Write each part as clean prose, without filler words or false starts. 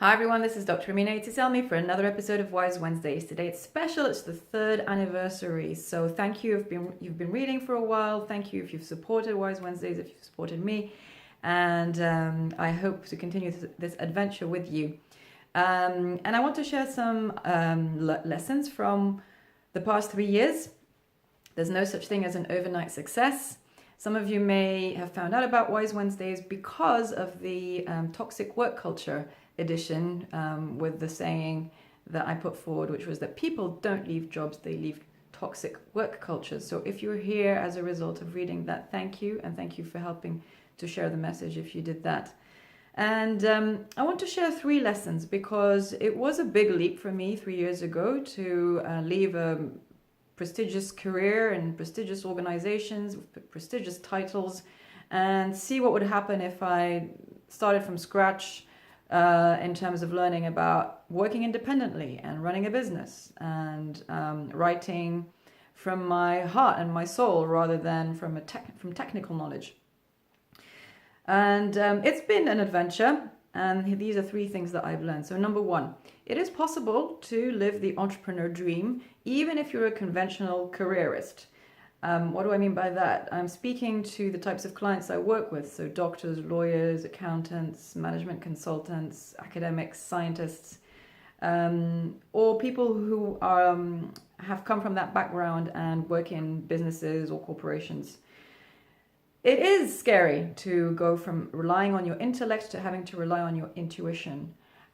Hi everyone, this is Dr. Aitsi-Selmi for another episode of Wise Wednesdays. Today it's special, it's the 3rd anniversary. So thank you if you've been reading for a while. Thank you if you've supported Wise Wednesdays, if you've supported me. And I hope to continue this adventure with you. And I want to share some lessons from the past 3 years. There's no such thing as an overnight success. Some of you may have found out about Wise Wednesdays because of the toxic work culture edition with the saying that I put forward, which was that people don't leave jobs, they leave toxic work cultures. So if you're here as a result of reading that, thank you, and thank you for helping to share the message if you did that. And I want to share 3 lessons because it was a big leap for me 3 years ago to leave a prestigious career in prestigious organizations with prestigious titles and see what would happen if I started from scratch in terms of learning about working independently and running a business and writing from my heart and my soul rather than from technical knowledge. And it's been an adventure, and these are 3 things that I've learned. So number 1, it is possible to live the entrepreneur dream even if you're a conventional careerist. What do I mean by that? I'm speaking to the types of clients I work with, so doctors, lawyers, accountants, management consultants, academics, scientists, or people who have come from that background and work in businesses or corporations. It is scary to go from relying on your intellect to having to rely on your intuition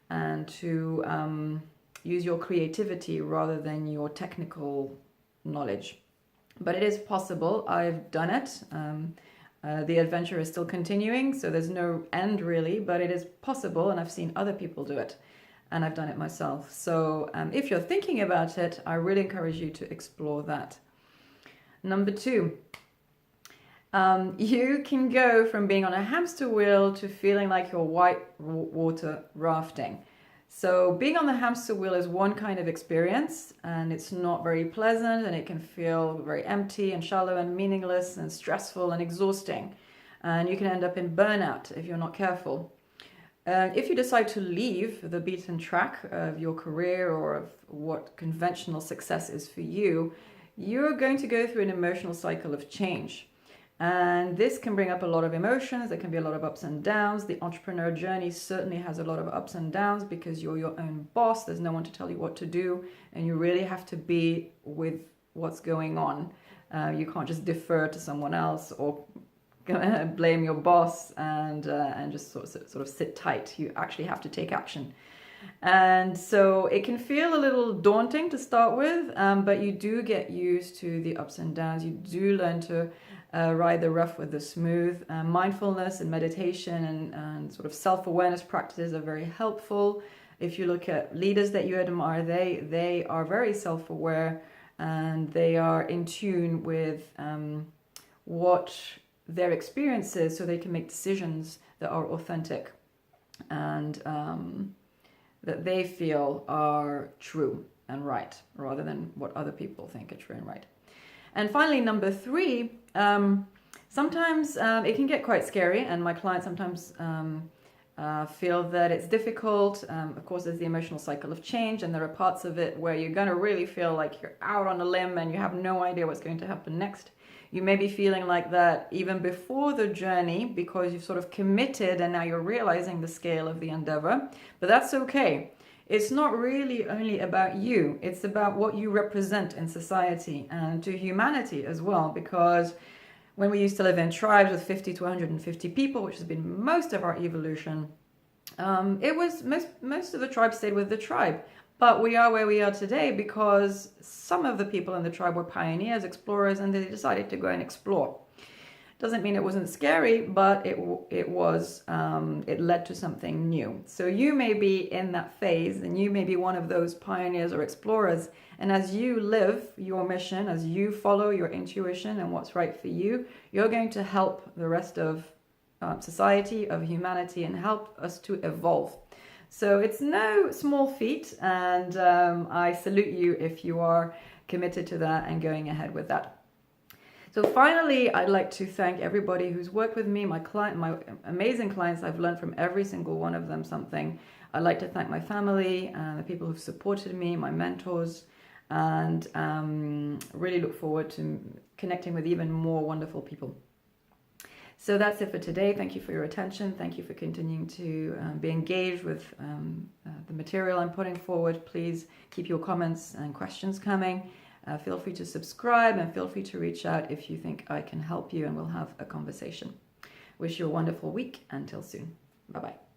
and to use your creativity rather than your technical knowledge. But it is possible. I've done it. The adventure is still continuing, so there's no end really, but it is possible, and I've seen other people do it, and I've done it myself. So if you're thinking about it, I really encourage you to explore that. Number 2, you can go from being on a hamster wheel to feeling like you're white water rafting. So being on the hamster wheel is one kind of experience, and it's not very pleasant, and it can feel very empty and shallow and meaningless and stressful and exhausting. And you can end up in burnout if you're not careful. If you decide to leave the beaten track of your career or of what conventional success is for you, you're going to go through an emotional cycle of change. And this can bring up a lot of emotions. There can be a lot of ups and downs. The entrepreneur journey certainly has a lot of ups and downs because you're your own boss. There's no one to tell you what to do, and you really have to be with what's going on. You can't just defer to someone else or blame your boss and just sort of sit tight. You actually have to take action. And so it can feel a little daunting to start with, but you do get used to the ups and downs. You do learn to ride the rough with the smooth. Mindfulness and meditation and sort of self-awareness practices are very helpful. If you look at leaders that you admire, they are very self-aware and they are in tune with what their experience is, so they can make decisions that are authentic and that they feel are true and right, rather than what other people think are true and right. And finally, number 3, sometimes it can get quite scary, and my clients sometimes feel that it's difficult. Of course, there's the emotional cycle of change, and there are parts of it where you're going to really feel like you're out on a limb and you have no idea what's going to happen next. You may be feeling like that even before the journey because you've sort of committed and now you're realizing the scale of the endeavor, but that's okay. It's not really only about you, it's about what you represent in society and to humanity as well, because when we used to live in tribes with 50 to 150 people, which has been most of our evolution, it was most of the tribe stayed with the tribe. But we are where we are today because some of the people in the tribe were pioneers, explorers, and they decided to go and explore. Doesn't mean it wasn't scary, but it led to something new. So you may be in that phase, and you may be one of those pioneers or explorers. And as you live your mission, as you follow your intuition and what's right for you, you're going to help the rest of society, of humanity, and help us to evolve. So it's no small feat, and I salute you if you are committed to that and going ahead with that. So finally, I'd like to thank everybody who's worked with me, my amazing clients. I've learned from every single one of them something. I'd like to thank my family and the people who've supported me, my mentors, and really look forward to connecting with even more wonderful people. So that's it for today. Thank you for your attention. Thank you for continuing to be engaged with the material I'm putting forward. Please keep your comments and questions coming. Feel free to subscribe and feel free to reach out if you think I can help you, and we'll have a conversation. Wish you a wonderful week. Until soon. Bye-bye.